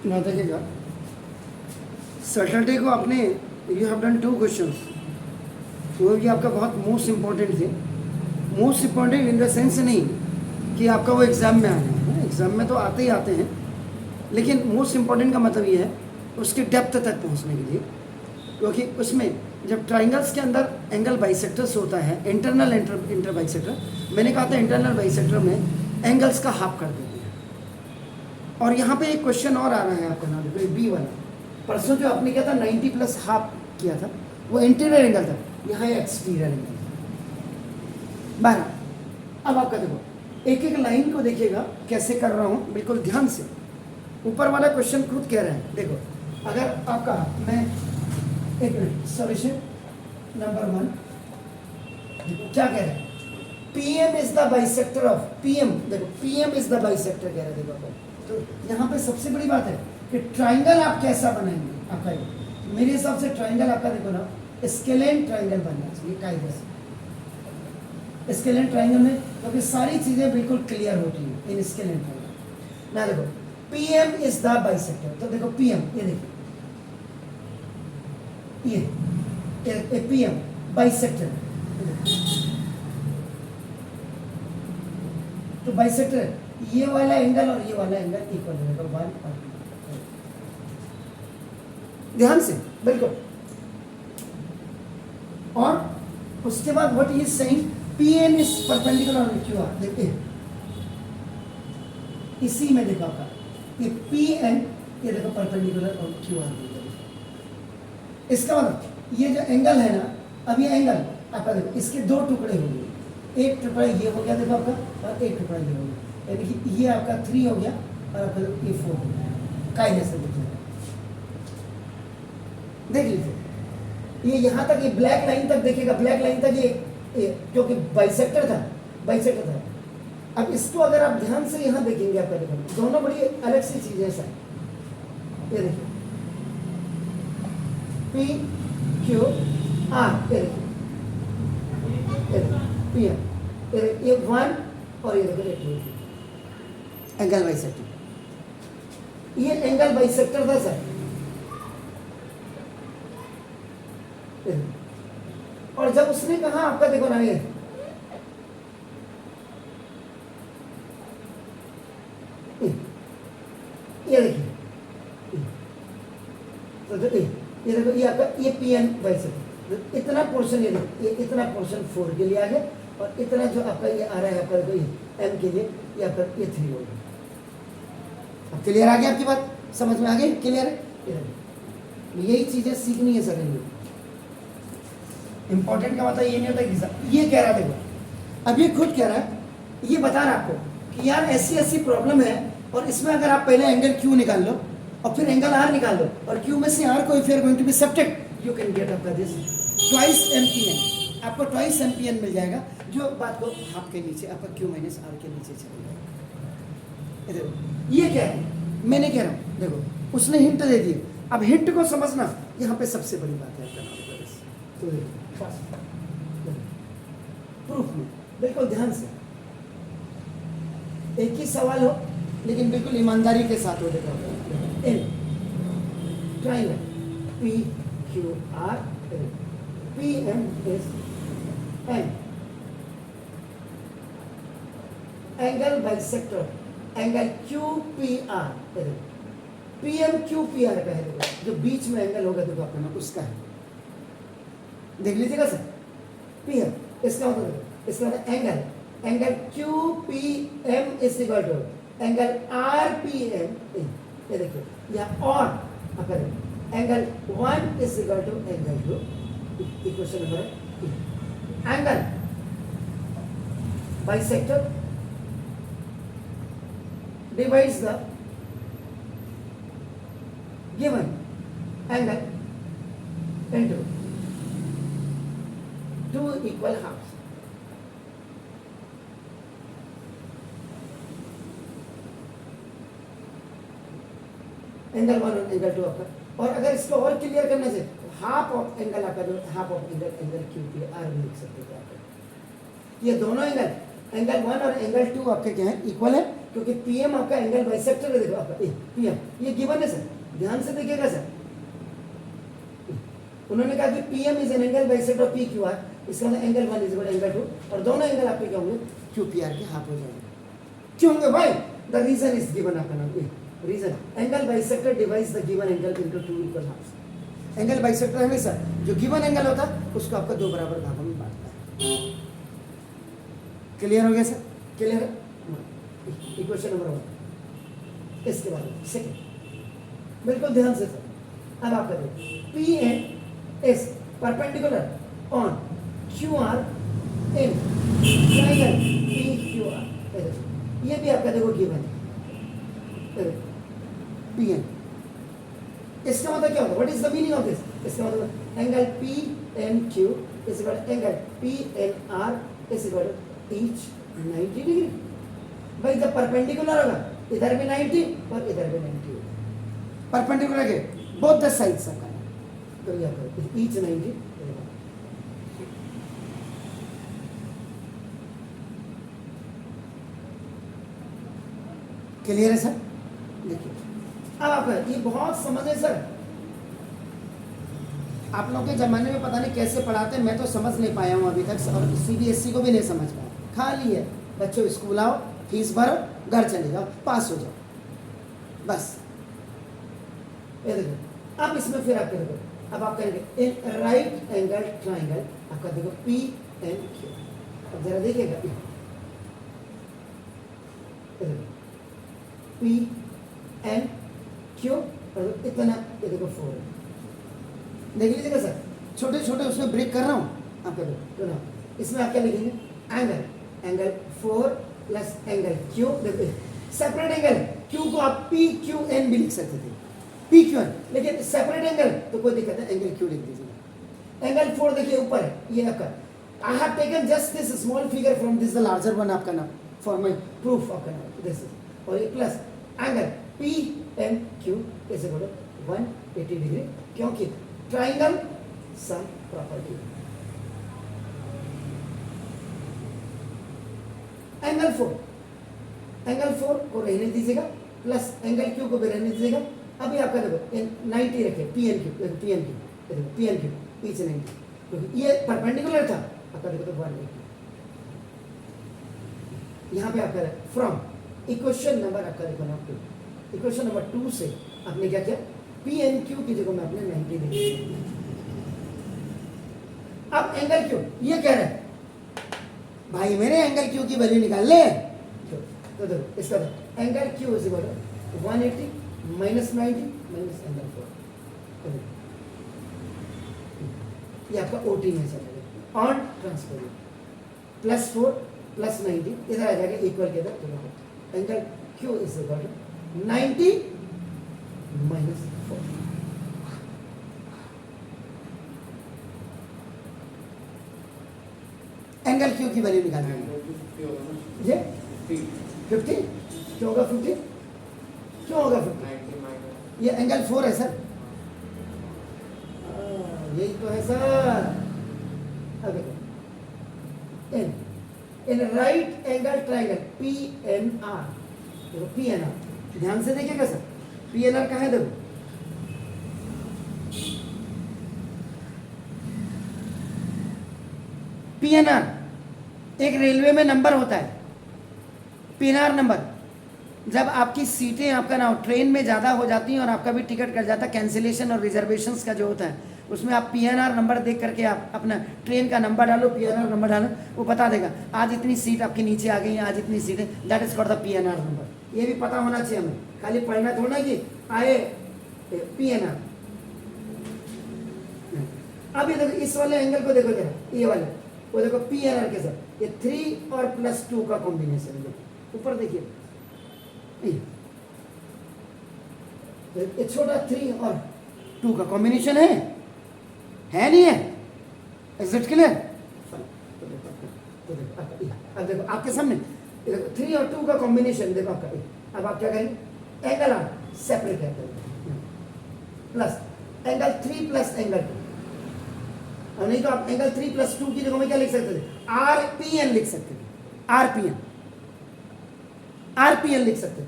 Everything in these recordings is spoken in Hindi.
ना देखिएगा, सैटरडे को आपने यू हैव डन 2 क्वेश्चंस, वो भी आपका बहुत मोस्ट इम्पॉर्टेंट थे। Most important in the sense नहीं कि आपका वो एग्ज़ाम में आना है, एग्ज़ाम में तो आते ही आते हैं, लेकिन मोस्ट इम्पॉर्टेंट का मतलब ये है उसके डेप्थ तक पहुंचने के लिए, क्योंकि उसमें जब ट्राइंगल्स के अंदर एंगल बाइसेक्टर्स होता है, इंटरनल इंटर बाइसेक्टर, मैंने कहा था इंटरनल बाइसेक्टर में एंगल्स का हाफ कर देते हैं। और यहाँ पे एक क्वेश्चन और आ रहा है आपका, नाम देखो बी वाला, परसों जो आपने किया था 90 प्लस हाफ किया था, वो इंटीरियर एंगल था, यहाँ एक्सटीरियर एंगल था। 12 अब आपका देखो एक एक लाइन को देखिएगा कैसे कर रहा हूँ, बिल्कुल ध्यान से। ऊपर वाला क्वेश्चन खुद कह रहा है, देखो अगर आपका, मैं एक मिनट, सॉल्यूशन नंबर 1 देखो क्या कह रहा है, PM is the bisector of PM, देखो PM इज द बाइसेक्टर कह रहा है। देखो तो यहाँ पे सबसे बड़ी बात है कि ट्राइंगल आप कैसा बनाएंगे आपका, मेरे हिसाब से ट्राइंगल आपका देखो ना स्केलेन ट्राइंगल बनना चाहिए, कायदे से स्केलेन ट्राइंगल में, क्योंकि सारी चीजें बिल्कुल क्लियर होती हैं इन स्केलेन ट्राइंगल। ना देखो PM इज द बाइसेक्टर, तो देखो PM, ये देखिए ये PM बाइसेक्टर, तो बाइसेक्टर ये वाला एंगल और ये वाला एंगल इक्वल रहेगा, 1 और 2, ध्यान से बिल्कुल। और उसके बाद what is saying, PN is perpendicular on QR, देखिए इसी में देखो आपका ये PN, ये देखो परपेंडिकुलर ऑन QR, इसका मतलब ये जो एंगल है ना, अब ये एंगल आपका देखो इसके 2 टुकड़े हो गए, एक टुकड़ा ये हो गया देखो आपका, और एक टुकड़ा ये हो गया, यानी कि ये आपका 3 हो गया और आपका ये 4 हो गया, कायदे से देख लीजिए। ये यहाँ तक, ये ब्लैक लाइन तक देखिएगा, ब्लैक लाइन तक ये क्योंकि बाइसेक्टर था, बाइसेक्टर था। अब इसको अगर आप ध्यान से यहाँ देखेंगे, आपका देखो दोनों बड़ी अलग सी चीजें हैं, ये देखिए PQR, ये 1 और ये देखो 2 एंगल बाइसेक्टर, ये एंगल बाइसेक्टर था सर। और जब उसने कहा आपका देखो ना, ये देखिए, तो ये देखो ये आपका ये PN बाइसेक्टर, इतना पोर्शन ये देखो, ये इतना पोर्शन 4 के लिए आ गया, और इतना जो आपका ये आ रहा है आपका देखो ये M के लिए, ये आपका ये 3 हो गया। अब क्लियर आ गया आपकी बात, समझ में आ गई, क्लियर है? यही चीजें सीखनी है सर, इंपॉर्टेंट का मतलब ये नहीं होता कि ये कह रहा है, देखो अब ये खुद कह रहा है, ये बता रहा है आपको कि यार ऐसी ऐसी प्रॉब्लम है, और इसमें अगर आप पहले एंगल Q निकाल लो और फिर एंगल R निकाल लो, और Q में से R को if you are going to be subtract, you can get up this twice MPN, आपको ट्वाइस MPN मिल जाएगा, जो बात को हाफ के नीचे आपका Q माइनस R के नीचे चले जाएगा। ये कह रहे हैं, मैंने कह रहा हूँ, देखो उसने हिंट दे दिए, अब हिंट को समझना यहाँ पे सबसे बड़ी बात है आपका, तो प्रूफ में बिल्कुल ध्यान से, एक ही सवाल हो लेकिन बिल्कुल ईमानदारी के साथ हो, देखो triangle PQR, PM is M, angle bisector angle QPR, PM QPR का है, जो बीच में एंगल होगा देखो अपना उसका है, देख लीजिएगा सर। PM इसका मतलब angle QPM is equal to angle RPM, ये देखिए, या और अगर angle 1 is equal to angle 2, equation number angle bisector divides the given angle into 2 equal halves. Angle 1 और एंगल 2 आपका, और अगर इसको और क्लियर करने से हाफ ऑफ एंगल आपका, जो हाफ ऑफ एंगल QPR भी लिख सकते हैं। ये दोनों एंगल 1 और एंगल 2 आपके क्या है, इक्वल है, क्योंकि पीएम आपका एंगल बाइसेक्टर है, देखो आपका पीएम ये गिवन है सर, ध्यान से देखिएगा सर। उन्होंने कहा कि PM is an angle bisector of P Q are, इसका मतलब एंगल 1 इज इक्वल एंगल 2, और दोनों एंगल आपके क्या होंगे, क्यू पी आर के हाफ हो जाएंगे। क्यों होंगे भाई? द रीजन इज गिवन, आपका नाम reason, angle bisector divides the given angle into 2 equal half. Angle bisector हमेशा जो गिवन एंगल होता है उसको आपका 2 बराबर भागों में बांटता है। क्लियर हो गया सर? क्लियर है? Equation number 1। इसके बाद सेकंड, बिल्कुल ध्यान से सर। अब आप करें P N is perpendicular on Q R in triangle P Q R, ये भी आपका देखो गिवन है पी एन। इसका मतलब क्या होगा? What is the meaning of this? इसका मतलब angle P N Q is equal angle P N R is equal each 90 degree. भाई जब परपेंडिकुलर होगा इधर भी 90 और इधर भी 90 होगा, परपेंडिकुलर के बोथ द साइड्स का, तो ये आपका ईच 90। क्लियर है सर? देखिए अब आप ये बहुत समझे सर, आप लोगों के ज़माने में पता नहीं कैसे पढ़ाते, मैं तो समझ नहीं पाया हूँ अभी तक, और सीबीएसई को भी नहीं समझ पाया। खाली है बच्चों स्कूल आओ, फीस भरो, घर चले जाओ, पास हो जाओ, बस। ये देखो अब इसमें फिर आप देखो, अब आप करेंगे इन राइट एंगल ट्राइंगल, आपका देखो पी एन क्यू। अब जरा देखिएगा पी एन क्यू, और इतना ये देखो 4 है। देख लीजिएगा सर, छोटे छोटे उसमें ब्रेक कर रहा हूँ आपका तो ना, इसमें आप क्या लिखेंगे एंगल 4 प्लस एंगल क्यू। देखो सेपरेट एंगल क्यू को आप पी क्यू एन भी लिख सकते थे, पी क्यू एन, लेकिन सेपरेट एंगल तो कोई दिक्कत है, एंगल क्यू लिख दीजिएगा। एंगल 4 देखिए ऊपर है, ये आपका I have taken just this small figure from this the larger one, आपका नाम फॉर माय प्रूफ आपका नाम दिस इज, और ये plus angle P N Q कैसे बोलो 180 डिग्री, क्योंकि ट्राइंगल सम प्रॉपर्टी। एंगल 4 को रहने दीजिएगा, प्लस एंगल क्यू को भी रहने दीजिएगा। अभी आपका देखो 90 रखे, पी एन क्यू पीछे 90, क्योंकि ये परपेंडिकुलर था, आपका देखो तो 180। यहाँ पे आपका फ्रॉम इक्वेशन नंबर आपका देखो ना 2, इक्वेशन नंबर 2 से आपने क्या किया, पी एन क्यू की जगह में आपने 90 दे दिया। अब एंगल क्यू ये कह रहा है भाई मेरे एंगल क्यू की वैल्यू निकाल ले, तो देखो इसका angle Q is equal 180 minus 90 minus angle 4, ये आपका ओटी में चलेगा ऑन ट्रांसफर प्लस 4 प्लस 90 इधर आ जाएगा इक्वल के इधर, तो देखो angle Q is equal 90 minus 4। Angle Q की वैल्यू निकालनी है ये 50, क्यों होगा 50? क्यों होगा 50? ये एंगल 4 है सर, यही तो है सर। अब देखो in right angle triangle P N R, देखो पी एन आर ध्यान से देखिएगा सर, पी एन आर कहाँ है देखो, पीएनआर एक रेलवे में नंबर होता है, पीएनआर नंबर। जब आपकी सीटें आपका ना ट्रेन में ज़्यादा हो जाती हैं और आपका भी टिकट कट जाता है, कैंसिलेशन और रिजर्वेशंस का जो होता है उसमें आप पीएनआर नंबर देख करके आप अपना ट्रेन का नंबर डालो, पीएनआर नंबर डालो, वो बता देगा आज इतनी सीट आपकी नीचे आ गई है, आज इतनी सीटें, that is called the PNR number. ये भी पता होना चाहिए हमें, खाली पढ़ना थोड़ा कि आए पीएनआर। अब ये देखो इस वाले एंगल को देखो जरा, ये वाले वो देखो पीएनआर के साथ ये 3 और प्लस 2 का कॉम्बिनेशन, देखो ऊपर देखिए ये छोटा 3 और 2 का कॉम्बिनेशन है नहीं है? Is it clear? अब देखो आपके सामने 3 और 2 का कॉम्बिनेशन देखो आपका। अब आप क्या करेंगे, angle R separate angle plus angle 3 plus angle 2, और नहीं तो आप एंगल 3 प्लस 2 की जगह में क्या लिख सकते थे, आर पी एन लिख सकते थे, आर पी एन। RPN लिख सकते थे,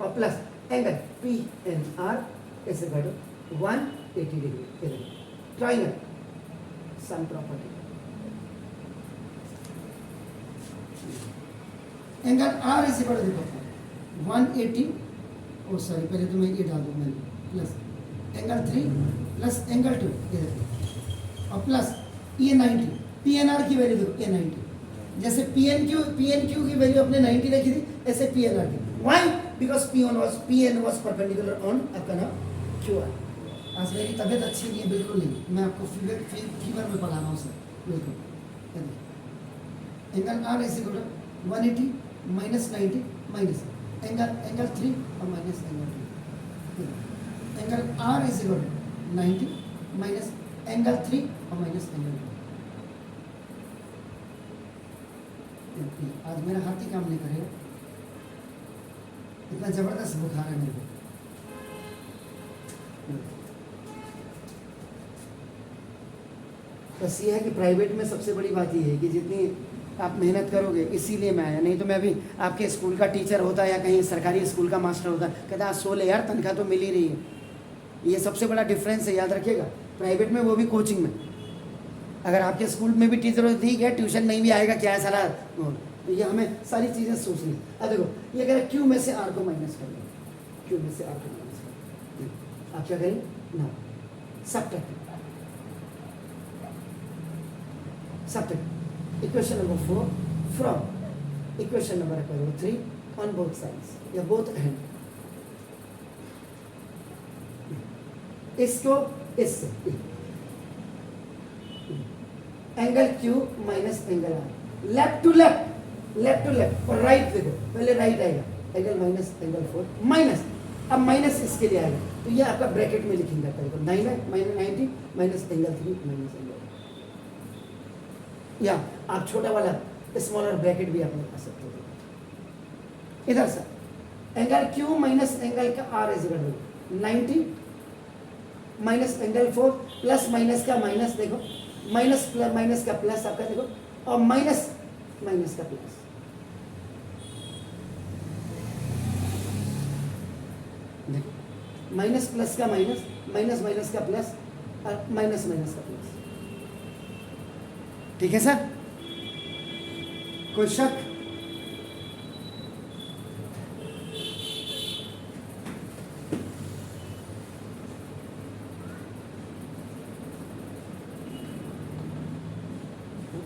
और plus angle PNR is equal to 180 degree. Triangle sum property, angle R is equal to 180, oh sorry पहले तो मैं ये डाल दूँ मैंने, प्लस एंगल 3 प्लस एंगल 2 और प्लस ये 90, PNR की वैल्यू देखो ये 90, जैसे PNQ की वैल्यू अपने 90 रखी थी, ऐसे PNR की। Why? Because PN was perpendicular on आपका नाम QR। आज मेरी तबीयत अच्छी नहीं है, बिल्कुल नहीं, मैं आपको फीवर में पढ़ा रहा हूँ सर, बिल्कुल। Angle R is equal to 180 minus 90 minus angle 3 और minus angle 2। Angle R is equal to 90 minus angle 3 और माइनस एंगल 2। आज मेरा हाथ ही काम नहीं करेगा, इतना जबरदस्त बुखार है मेरे को। बस ये है कि प्राइवेट में सबसे बड़ी बात ये है कि जितनी आप मेहनत करोगे, इसीलिए मैं आया, नहीं तो मैं भी आपके स्कूल का टीचर होता या कहीं सरकारी स्कूल का मास्टर होता, कहता 16 यार तनख्वाह तो मिल ही रही है। ये सबसे बड़ा डिफरेंस है, याद रखिएगा। प्राइवेट में, वो भी कोचिंग में। अगर आपके स्कूल में भी टीचर हो ठीक है, ट्यूशन नहीं भी आएगा, क्या है सारा, तो ये हमें सारी चीज़ें सोचनी। अब देखो ये कह रहे Q में से R को माइनस कर लो, Q में से R को माइनस कर लो, आप क्या करें ना subtract equation number 4 from equation number 3 on both sides या बोथ एंड। इसको इससे angle Q minus angle R, left to left और राइट देखो, पहले राइट आएगा एंगल माइनस एंगल 4 माइनस, अब माइनस इसके लिए आएगा, तो ये आपका ब्रैकेट में लिखेंगे देखो 9 minus 90 minus angle 3 minus angle, या आप छोटा वाला स्मॉलर ब्रैकेट भी आप लगा सकते हो। इधर से एंगल Q माइनस एंगल का R is equal to 90 minus angle 4 plus minus का माइनस देखो, माइनस प्लस माइनस का प्लस आपका देखो, और माइनस माइनस का प्लस, देखो माइनस प्लस का माइनस, माइनस माइनस का प्लस और माइनस माइनस का प्लस। ठीक है सर, कोई शक?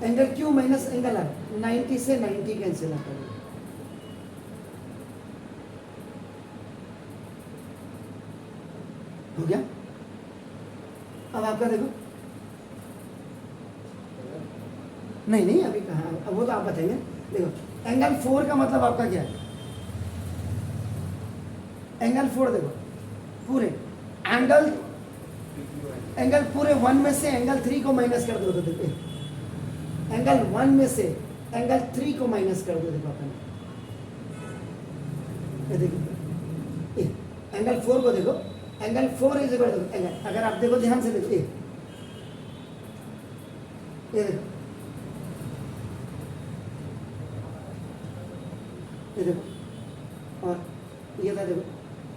Angle Q minus angle R, 90 से 90 कैंसिल आता है, हो गया। अब आपका देखो, नहीं अभी कहाँ, अब वो तो आप बताएंगे। देखो एंगल 4 का मतलब आपका क्या है, एंगल 4 देखो पूरे एंगल पूरे 1 में से एंगल 3 को माइनस कर दो, तो देखो एंगल 1 में से एंगल 3 को माइनस कर दो, देखो अपन देखो एंगल 4 को देखो, angle 4 is equal to angle, अगर आप देखो ध्यान से देखो ये देखो, ये देखो, और ये था देखो,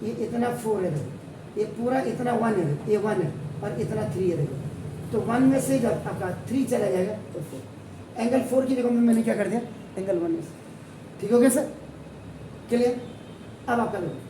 ये इतना 4 है देखो, ये पूरा इतना 1 है देखो, ये 1 है और इतना 3 है देखो, तो 1 में से जब आपका 3 चला जाएगा तो 4, एंगल 4 की जगह में मैंने क्या कर दिया एंगल 1 में से। ठीक हो गया सर, क्लियर? अब आपका देखो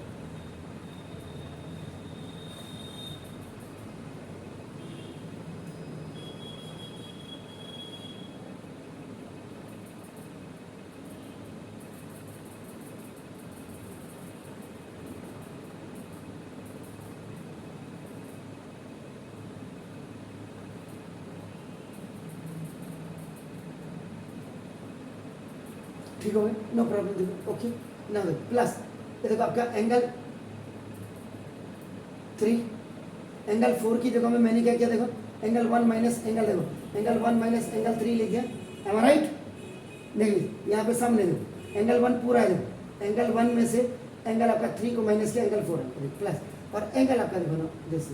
ठीक हो गया, नो प्रॉब्लम। देखो ओके ना, देखो प्लस ये देखो आपका एंगल 3, एंगल 4 की जगह में मैंने क्या किया देखो, एंगल 1 माइनस एंगल, देखो एंगल 1 माइनस एंगल 3 लिख दिया, एम आई राइट? देखिए यहाँ पे सामने देखो एंगल 1 पूरा है, देखो एंगल 1 में से एंगल आपका 3 को माइनस किया, एंगल 4 है प्लस, और एंगल आपका देखो ना दिस,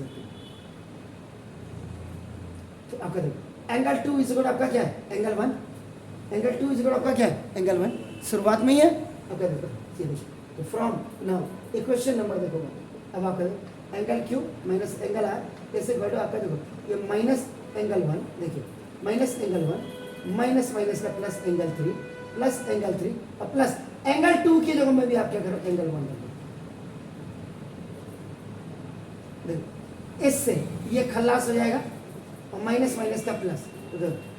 तो आपका देखो एंगल 2 इज इक्वल आपका क्या है एंगल 1, एंगल 2 इज इक्वल आपका क्या है एंगल 1, शुरुआत में ही है आपका देखो ये देखो, तो फ्रॉम नाउ इक्वेशन नंबर देखो, अब आप करो angle Q minus angle R, ऐसे बढ़ो आपका देखो, ये माइनस एंगल 1, देखिए माइनस एंगल 1 माइनस माइनस का प्लस एंगल 3 प्लस एंगल 3 और प्लस एंगल 2 की जगह में भी आप क्या करो एंगल 1 रखो। देखो इससे ये खल्लास हो जाएगा और माइनस माइनस का प्लस, तो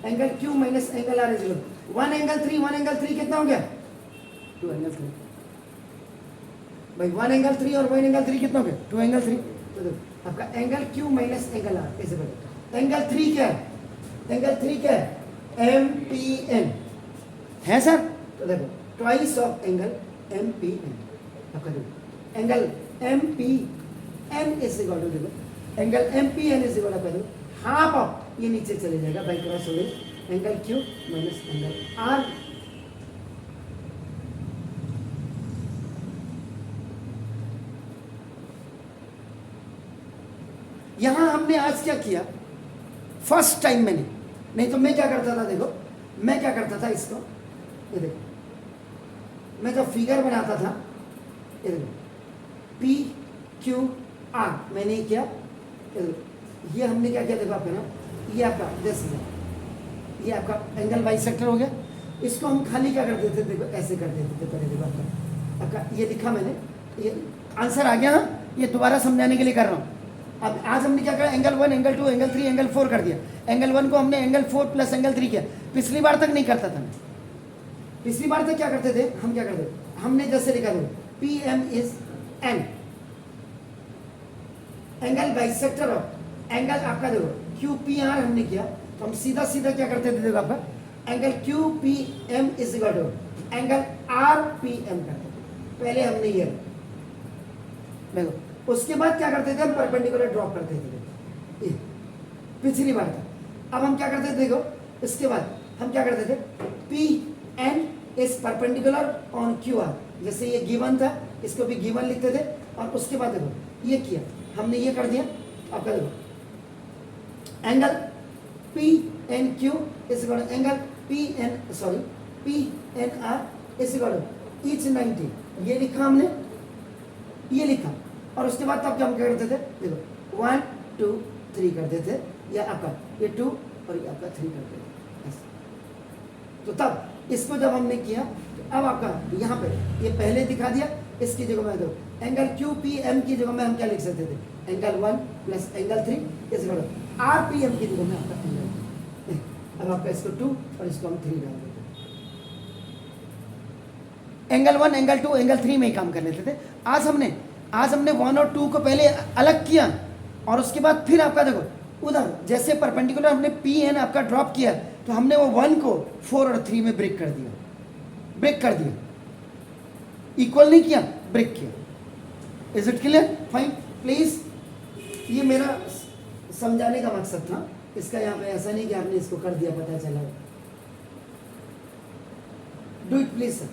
angle Q minus angle R is equal 1 angle 3 कितना हो गया 2 एंगल 3 भाई 1 एंगल 3 और 1 एंगल 3 कितना हो गया 2 एंगल 3। तो देखो आपका angle Q minus angle R ऐसे बढ़ेगा। एंगल 3 क्या है, एंगल 3 क्या है एम पी एन है सर। तो देखो twice of angle M P N, आपका देखो angle M P N is equal to, देखो angle M P N is equal to half of, ये नीचे चले जाएगा बाई क्रॉस हो गई angle Q minus angle R. यहां हमने आज क्या किया, फर्स्ट टाइम मैंने, नहीं तो मैं क्या करता था, देखो मैं क्या करता था इसको, ये देखो मैं जब फिगर बनाता था, ये देखो पी क्यू आर मैंने किया, ये हमने क्या किया देखो आपका ना, ये आपका जैसे ये आपका एंगल बाइसेक्टर हो गया, इसको हम खाली क्या कर देते थे, देखो ऐसे कर देते थे पहले, देखो आपका ये दिखा मैंने, ये आंसर आ गया। ये दोबारा समझाने के लिए कर रहा हूँ। अब आज हमने क्या करा, एंगल 1 एंगल 2 एंगल 3 एंगल 4 कर दिया। एंगल 1 को हमने एंगल 4 प्लस एंगल 3 किया। पिछली बार तक नहीं करता था मैं, पिछली बार तक क्या करते थे हम, क्या करते हमने जैसे लिखा था P M is an angle bisector of angle आपका देखो क्यू पी आर हमने किया, तो हम सीधा सीधा क्या करते थे देखो आपका angle Q P M is equal to angle R P M करते थे। पहले हमने ये देखो, उसके बाद क्या करते थे हम परपेंडिकुलर ड्रॉप करते थे, ये पिछली बार था। अब हम क्या करते थे देखो, इसके बाद हम क्या करते थे P N is perpendicular on Q R, जैसे ये गिवन था इसको भी गिवन लिखते थे, और उसके बाद देखो ये किया हमने, ये कर दिया आपका देखो angle P N Q is equal to angle P N sorry P N R is equal to each 90, ये लिखा हमने, ये लिखा, और उसके बाद तब क्या हम क्या करते थे देखो 1 2 3 करते थे, या आपका ये 2 और ये आपका 3 करते थे ऐसे। तो तब इसको जब हमने किया, तो अब आपका यहाँ पे ये पहले दिखा दिया, इसकी जगह में दो एंगल क्यू पी एम की जगह में हम क्या लिख सकते थे एंगल 1 प्लस एंगल 3 इस आर पी एम की जगह में आपका एंगल, अब आपका इसको 2 और इसको हम 3 डाल देते, एंगल 1 एंगल 2 एंगल 3 में ही काम कर लेते थे। आज हमने 1 और 2 को पहले अलग किया, और उसके बाद फिर आपका देखो उधर जैसे परपेंडिकुलर हमने पी एन आपका ड्रॉप किया, तो हमने वो 1 को 4 और 3 में ब्रेक कर दिया, इक्वल नहीं किया, ब्रेक किया। Is it clear? Fine. Please, ये मेरा समझाने का मकसद था, इसका यहाँ पे ऐसा नहीं कि आपने इसको कर दिया पता चला। Do it please sir.